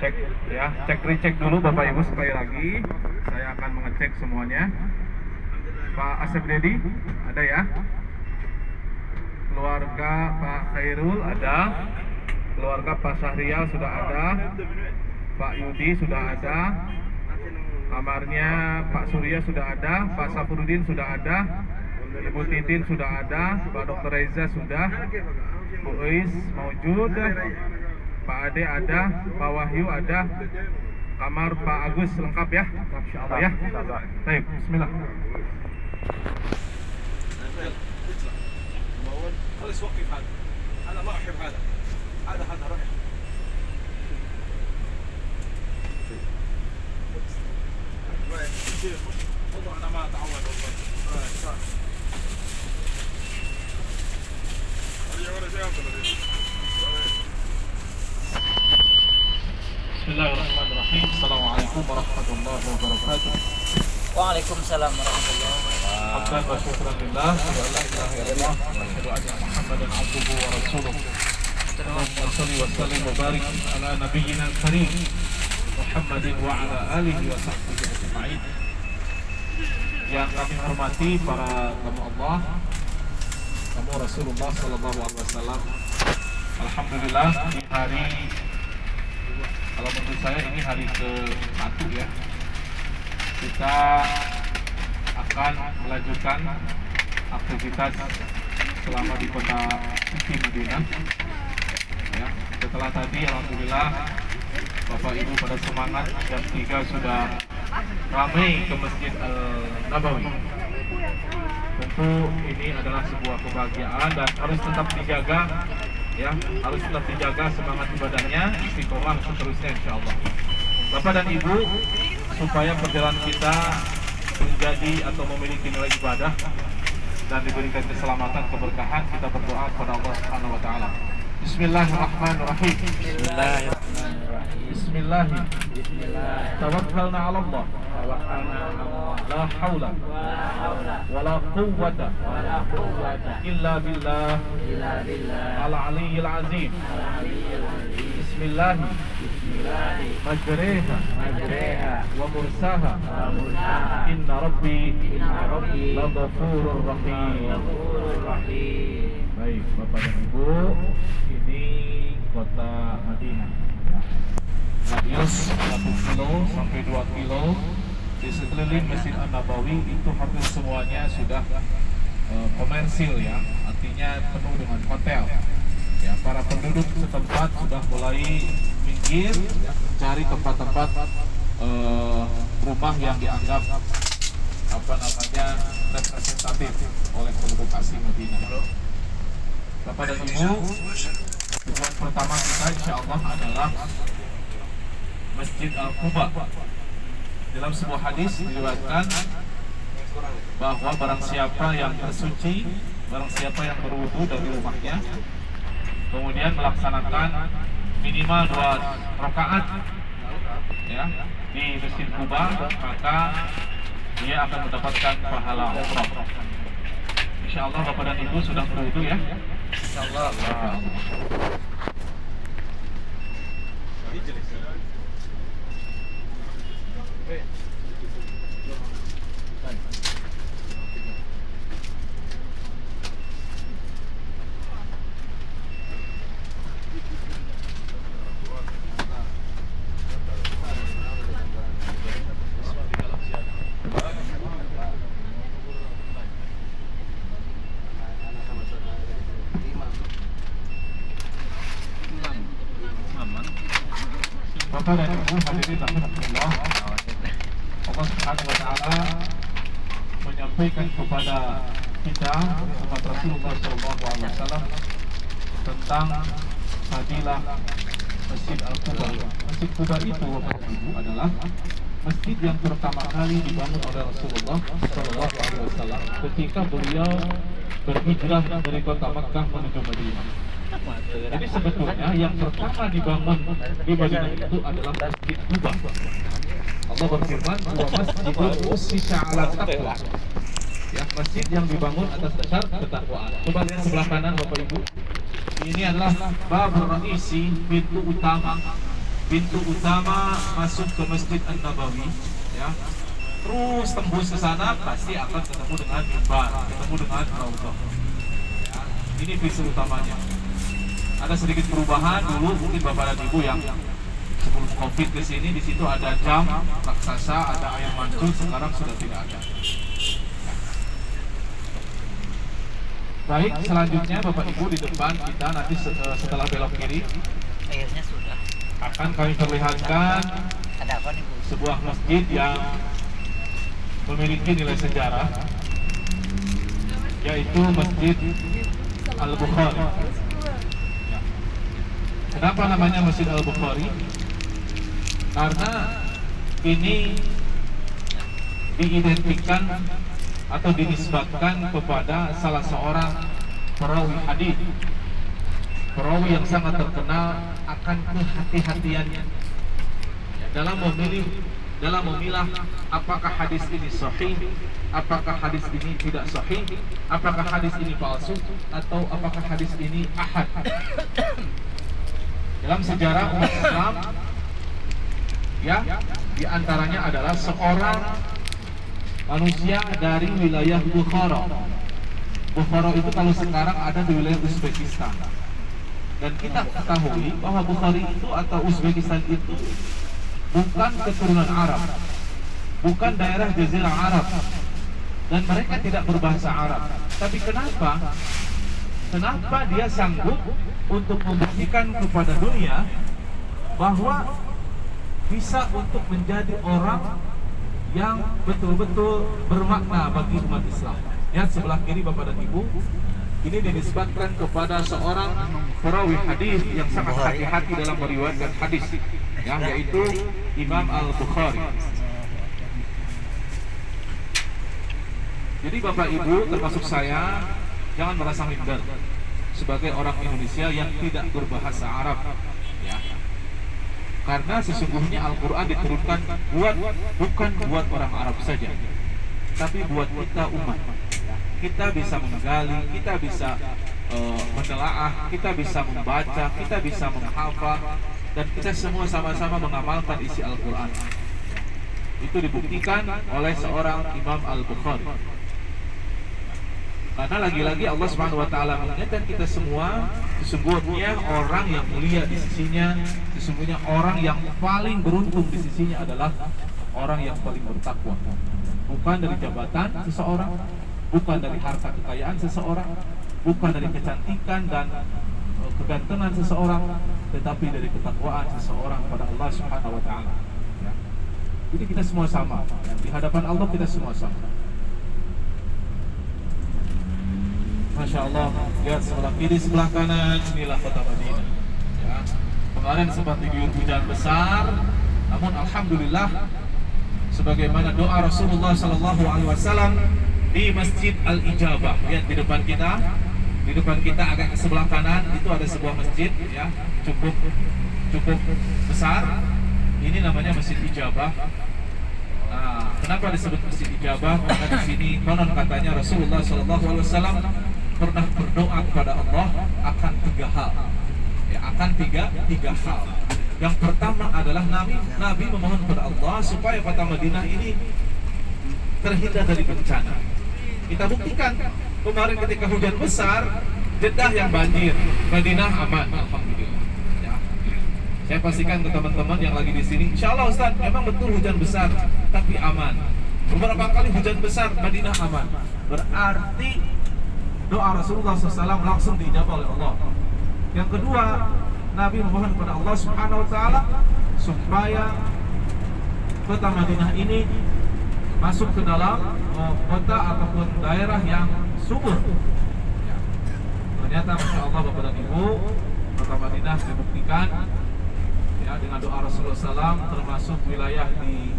cek ya, recheck dulu Bapak Ibu sekali lagi. Saya akan mengecek semuanya. Pak Asep Dedi ada ya? Keluarga Pak Khairul ada. Keluarga Pak Syahrial sudah ada. Pak Yudi sudah ada. Kamarnya Pak Surya sudah ada. Pak Safrudin sudah ada. Ibu Titin sudah ada. Pak Dr. Reza sudah. Bu Uis maujud. Pak Ade ada. Pak Wahyu ada. Kamar Pak Agus lengkap ya, insyaallah ya. Baik, bismillah. خلص وقف هذا انا ما احب هذا رائع والله انا ما اتعود بسم الله الرحمن الرحيم. Assalamualaikum warahmatullahi wabarakatuh. Waalaikumsalam warahmatullahi wabarakatuh. Hamdan wa syukran lillah wa la ilaha illallah wa asyhadu anna Muhammadan abduhu wa rasuluh. Allahumma shalli wa sallim wa barik ala nabiyyina al-karim Muhammadin wa ala alihi wa sahbihi ajma'in. Yang kami hormati para tamu Allah, tamu Rasulullah sallallahu alaihi wasallam. Alhamdulillah di hari, kalau menurut saya ini hari ke-1 ya, kita akan melanjutkan aktivitas selama di kota suci Madinah ya. Setelah tadi alhamdulillah Bapak Ibu pada semangat, jam 3 sudah ramai ke Masjid Al-Nabawi. Tentu ini adalah sebuah kebahagiaan dan harus tetap dijaga ya, harus tetap dijaga semangat ibadahnya, istiqomah seterusnya insyaallah. Bapak dan Ibu, supaya perjalanan kita menjadi atau memiliki nilai ibadah dan diberikan keselamatan, keberkahan, kita berdoa kepada Allah Subhanahu wa taala. Bismillahirrahmanirrahim. Bismillah. Tawakkalna 'ala Allah. La haula wala quwwata illa billah al-'aliyyil 'azim. Bismillah. Majreha wa mursaha. Inna rabbi laghafurur rahim. Baik, Bapak dan Ibu, ini kota Madinah. Radius 1 kilo sampai 2 kilo di sekeliling Masjid An-Nabawi itu hampir semuanya sudah komersil ya, artinya penuh dengan hotel. Ya, para penduduk setempat sudah mulai minggir ya, mencari tempat-tempat rumah yang dianggap representatif oleh penduduk asing Madinah. Bapak dan Ibu, tujuan pertama kita insya Allah adalah Masjid Al-Quba. Dalam sebuah hadis diriwayatkan bahwa barang siapa yang bersuci, barang siapa yang berwudu dari rumahnya, kemudian melaksanakan minimal 2 rakaat ya di Masjid Quba, maka dia akan mendapatkan pahala umrah. Insyaallah Bapak dan Ibu sudah berwudu ya. Insyaallah. Bapak dan Ibu hadirin rahimakumullah, Allah Subhanahu wa taala menyampaikan kepada kita umat Rasulullah SAW tentang fadilah Masjid Al-Quba. Masjid Quba itu Bapak Ibu adalah masjid yang pertama kali dibangun oleh Rasulullah SAW ketika beliau berhijrah dari kota Makkah menuju Madinah. Jadi sebetulnya yang pertama dibangun di Madinah itu adalah Masjid Quba. Allah berfirman, "Wa masjidun ussisa 'ala taqwa." Ya, masjid yang dibangun atas dasar ketakwaan. Coba lihat sebelah kanan Bapak Ibu. Ini adalah babur raisi, pintu utama pintu utama masuk ke Masjid An-Nabawi, ya. Terus tembus ke sana pasti akan ketemu dengan mimbar, ketemu dengan Raudhah. Ya, ini pintu utamanya. Ada sedikit perubahan dulu, mungkin Bapak dan Ibu yang sebelum Covid ke sini, di situ ada jam raksasa, ada air mancur, sekarang sudah tidak ada. Baik, selanjutnya Bapak Ibu di depan kita nanti setelah belok kiri Akhirnya sudah. akan kami perlihatkan Ada apa nih Bu? sebuah masjid yang memiliki nilai sejarah, yaitu Masjid Al-Bukhari. Ya. Kenapa namanya Masjid Al-Bukhari? Karena ini diidentikan atau dinisbatkan kepada salah seorang perawi hadis, perawi yang sangat terkenal akan kehati-hatiannya dalam memilah apakah hadis ini sahih, apakah hadis ini tidak sahih, apakah hadis ini palsu, atau apakah hadis ini ahad. Dalam sejarah umat Islam, ya, diantaranya adalah seorang manusia dari wilayah Bukhara. Bukhara itu kalau sekarang ada di wilayah Uzbekistan. Dan kita ketahui bahwa Bukhari itu atau Uzbekistan itu bukan keturunan Arab, bukan daerah Jazirah Arab, dan mereka tidak berbahasa Arab. Tapi kenapa dia sanggup untuk membuktikan kepada dunia bahwa bisa untuk menjadi orang yang betul-betul bermakna bagi umat Islam. Lihat sebelah kiri Bapak dan Ibu, ini dinisbatkan kepada seorang perawi hadis yang sangat hati-hati dalam meriwayatkan hadis, ya, yaitu Imam Al-Bukhari. Jadi Bapak Ibu termasuk saya, jangan merasa minder sebagai orang Indonesia yang tidak berbahasa Arab, ya. Karena sesungguhnya Al-Quran diturunkan bukan buat orang Arab saja, tapi buat kita umat. Kita bisa menggali, kita bisa menelaah, kita bisa membaca, kita bisa menghafal, dan kita semua sama-sama mengamalkan isi Al-Quran. Itu dibuktikan oleh seorang Imam Al-Bukhari. Karena lagi-lagi Allah SWT mengingatkan kita semua, sesungguhnya orang yang mulia di sisinya, sesungguhnya orang yang paling beruntung di sisinya adalah orang yang paling bertakwa. Bukan dari jabatan seseorang, bukan dari harta kekayaan seseorang, bukan dari kecantikan dan kegantengan seseorang, tetapi dari ketakwaan seseorang pada Allah Subhanahu wa taala. Ya. Jadi kita semua sama, ya. Di hadapan Allah kita semua sama. Masya Allah, lihat sebelah kiri sebelah kanan, inilah kota Madinah. Ya. Kemarin sempat diguyur hujan besar, namun alhamdulillah, sebagaimana doa Rasulullah SAW di Masjid Al-Ijabah. Lihat di depan kita agak ke sebelah kanan itu ada sebuah masjid, ya, cukup besar. Ini namanya Masjid Ijabah. Nah, kenapa disebut Masjid Ijabah? Karena di sini konon katanya Rasulullah SAW pernah berdoa kepada Allah akan tiga hal. Ya, akan tiga hal. Yang pertama adalah Nabi memohon kepada Allah supaya kota Madinah ini terhindar dari bencana. Kita buktikan kemarin ketika hujan besar, Jeddah yang banjir, Madinah aman, alhamdulillah. Ya. Saya pastikan ke teman-teman yang lagi di sini, insya Allah Ustaz, memang betul hujan besar, tapi aman. Beberapa kali hujan besar, Madinah aman. Berarti doa Rasulullah SAW langsung dijawab oleh Allah. Yang kedua, Nabi memohon kepada Allah Subhanahu Wa Taala supaya kota Madinah ini masuk ke dalam kota ataupun daerah yang subur. Ya. Ternyata Masya Allah Bapak dan Ibu, kota Madinah dibuktikan, ya, dengan doa Rasulullah SAW, termasuk wilayah di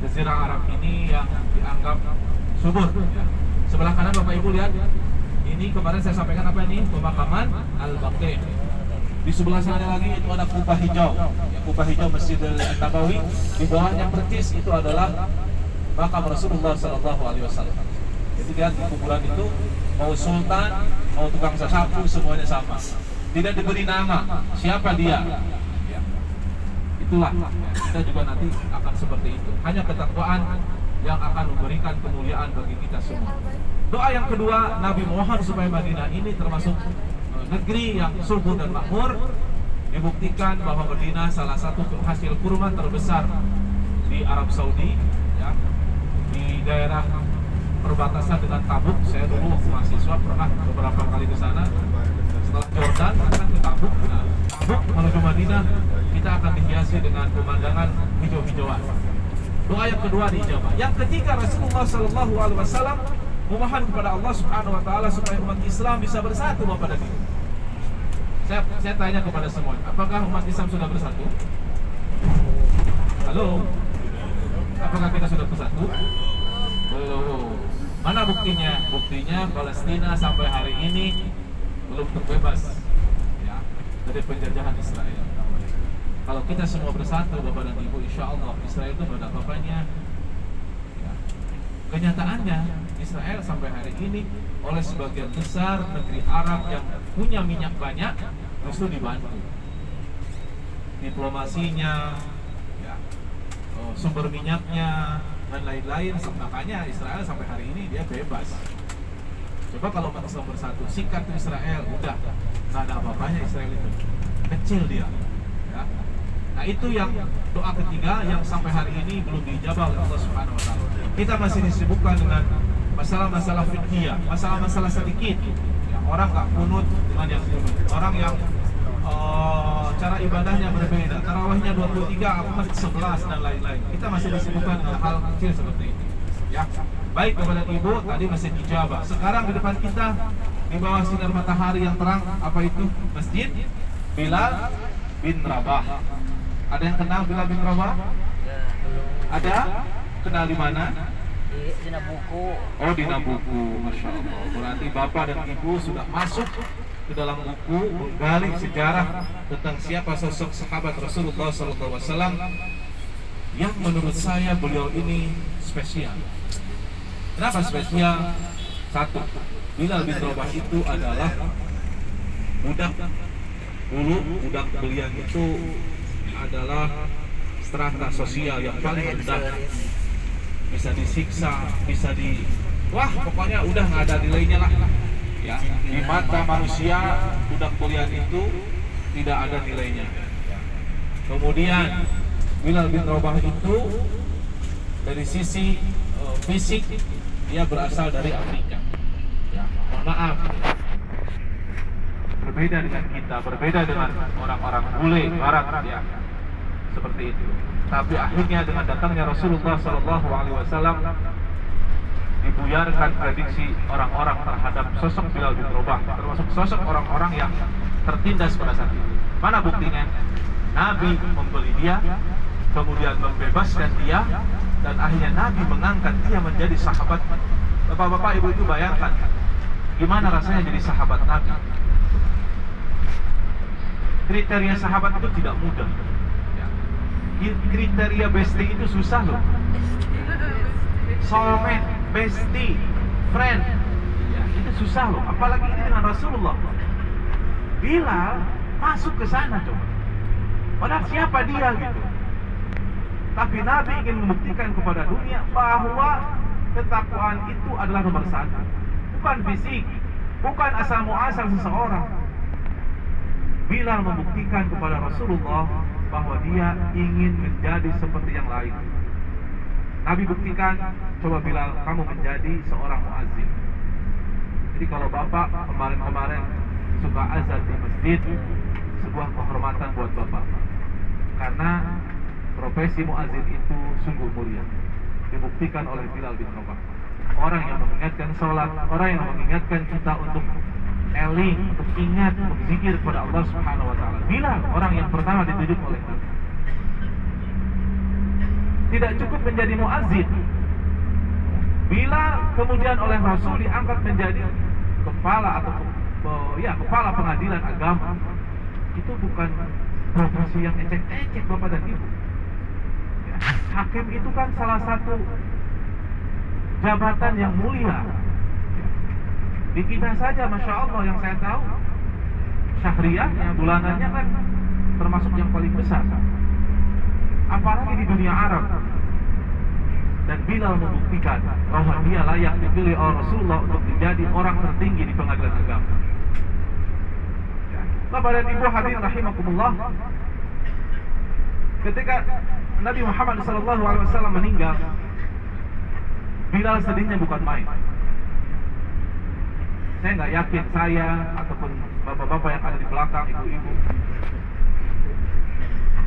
Jazirah Arab ini yang dianggap subur. Ya. Sebelah kanan Bapak Ibu lihat, ini kemarin saya sampaikan apa ini? Pemakaman Al-Baqi'. Di sebelah sana lagi itu ada kubah hijau, ya, kubah hijau Masjid Al-Nabawi. Di bawahnya persis itu adalah makam Rasulullah SAW. Jadi lihat di kuburan itu, mau sultan, mau tukang sapu, semuanya sama. Tidak diberi nama, siapa dia. Ya. Itulah ya, kita juga nanti akan seperti itu. Hanya ketakwaan yang akan memberikan kemuliaan bagi kita semua. Doa yang kedua, Nabi mohon supaya Madinah ini termasuk negeri yang subur dan makmur. Dibuktikan bahwa Madinah salah satu penghasil kurma terbesar di Arab Saudi, ya, di daerah perbatasan dengan Tabuk. Saya dulu waktu mahasiswa pernah beberapa kali ke sana. Setelah Jordan akan ke Tabuk. Nah, Tabuk menuju Madinah kita akan dihiasi dengan pemandangan hijau-hijauan. Doa yang kedua diijabah. Yang ketiga, Rasulullah SAW memohon kepada Allah Subhanahu Wa Taala supaya umat Islam bisa bersatu Bapak dan Ibu. Saya tanya kepada semuanya, apakah umat Islam sudah bersatu? Halo? Apakah kita sudah bersatu? Belum. Mana buktinya? Buktinya Palestina sampai hari ini belum terbebas, ya, dari penjajahan Israel. Kalau kita semua bersatu Bapak dan Ibu, insya Allah Israel itu nggak ada apa-apanya. Ya. Kenyataannya Israel sampai hari ini oleh sebagian besar negeri Arab yang punya minyak banyak justru dibantu. Diplomasinya, ya, sumber minyaknya dan lain-lain, makanya Israel sampai hari ini dia bebas. Coba kalau umat Islam bersatu, sikat Israel, udah nggak ada apa-apanya Israel itu, kecil dia. Ya. Nah itu yang doa ketiga yang sampai hari ini belum diijabah oleh Allah Subhanahu Wa Taala. Kita masih disibukkan dengan masalah-masalah fikih, masalah-masalah sedikit. Ya, orang nggak kunut dengan yang kunut, orang yang cara ibadahnya berbeda, tarawihnya 23, aku masih 11 dan lain-lain. Kita masih disibukkan dengan hal kecil seperti ini. Ya, baik Bapak dan Ibu, tadi masih dijabah. Sekarang di depan kita di bawah sinar matahari yang terang, apa itu? Masjid Bilal bin Rabah. Ada yang kenal Bilal bin Rabah? Ada? Kenal di mana? Di Nabuku. Oh, di Nabuku, Masya Allah. Berarti Bapak dan Ibu sudah masuk ke dalam buku menggali sejarah tentang siapa sosok sahabat Rasulullah SAW yang menurut saya beliau ini spesial. Kenapa spesial? Satu, Bilal bin Rabah itu adalah budak. Dulu budak beliau itu adalah strata sosial yang paling rendah, bisa disiksa, bisa wah pokoknya udah nggak ada nilainya lah. Ya, di mata manusia budak belian itu tidak ada nilainya. Kemudian Bilal bin Rabah itu dari sisi fisik dia berasal dari Afrika. Ya, maaf, berbeda dengan kita, berbeda dengan orang-orang bule barat, ya, seperti itu. Tapi akhirnya dengan datangnya Rasulullah SAW dibuyarkan prediksi orang-orang terhadap sosok Bilal bin Rabah, termasuk sosok orang-orang yang tertindas pada saat itu. Mana buktinya? Nabi membeli dia, kemudian membebaskan dia, dan akhirnya Nabi mengangkat dia menjadi sahabat. Bapak-bapak, ibu itu bayangkan gimana rasanya jadi sahabat Nabi. Kriteria sahabat itu tidak mudah. Kriteria bestie itu susah loh. Soulmate, bestie, friend, ya, itu susah loh. Apalagi ini dengan Rasulullah. Bilal masuk ke sana coba. Padahal siapa dia gitu. Tapi Nabi ingin membuktikan kepada dunia bahwa ketakwaan itu adalah nomor satu. Bukan fisik, bukan asal muasal seseorang. Bilal membuktikan kepada Rasulullah bahwa dia ingin menjadi seperti yang lain. Nabi buktikan, coba Bilal, kamu menjadi seorang muazzin. Jadi kalau Bapak kemarin-kemarin suka azan di masjid, sebuah kehormatan buat Bapak. Karena profesi muazzin itu sungguh mulia. Dibuktikan oleh Bilal bin Rabah. Orang yang mengingatkan sholat, orang yang mengingatkan kita untuk eling, untuk ingat, untuk zikir kepada Allah Subhanahu Wa Taala. Bilal orang yang pertama ditunjuk oleh Nabi. Tidak cukup menjadi muazzin, Bilal kemudian oleh Rasul diangkat menjadi kepala atau kepala pengadilan agama. Itu bukan profesi yang ecek-ecek Bapak dan Ibu. Ya, hakim itu kan salah satu jabatan yang mulia. Di kita saja, Masya Allah, yang saya tahu syahriahnya, bulanannya kan termasuk yang paling besar. apalagi di dunia Arab. Dan Bilal membuktikan bahwa dia layak dipilih oleh Rasulullah untuk menjadi orang tertinggi di pengadilan agama. Bapak dan Ibu hadirin rahimakumullah, ketika Nabi Muhammad SAW meninggal, Bilal sedihnya bukan main. Saya nggak yakin saya ataupun bapak-bapak yang ada di belakang, ibu-ibu,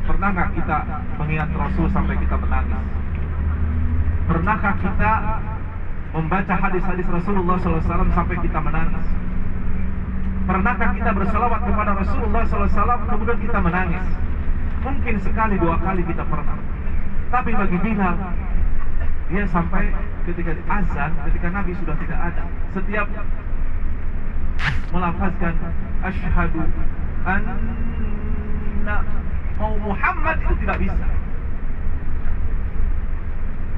pernah nggak kita mengingat Rasul sampai kita menangis? Pernahkah kita membaca hadis-hadis Rasulullah SAW sampai kita menangis? Pernahkah kita berselawat kepada Rasulullah SAW kemudian kita menangis? Mungkin sekali dua kali kita pernah. Tapi bagi Bilal, dia sampai ketika azan, ketika Nabi sudah tidak ada, setiap melafazkan asyhadu anna Muhammad itu tidak bisa.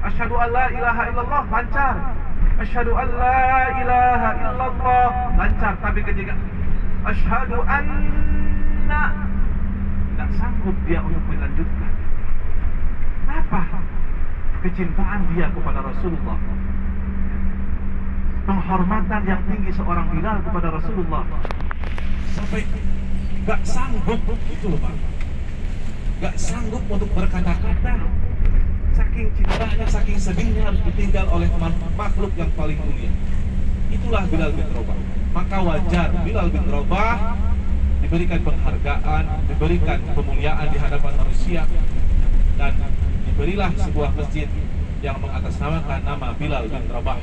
Asyhadu an la ilaha illallah lancar. Asyhadu an la ilaha illallah lancar. Tapi ketika asyhadu anna, tidak sanggup dia untuk melanjutkan. Kenapa? Kecintaan dia kepada Rasulullah, penghormatan yang tinggi seorang Bilal kepada Rasulullah, sampai gak sanggup itu loh Pak, gak sanggup untuk berkata-kata. Saking cintanya, saking sedihnya harus ditinggal oleh makhluk yang paling mulia. Itulah Bilal bin Rabah. Maka wajar Bilal bin Rabah diberikan penghargaan, diberikan kemuliaan di hadapan manusia, dan diberilah sebuah masjid yang mengatasnamakan nama Bilal bin Rabah.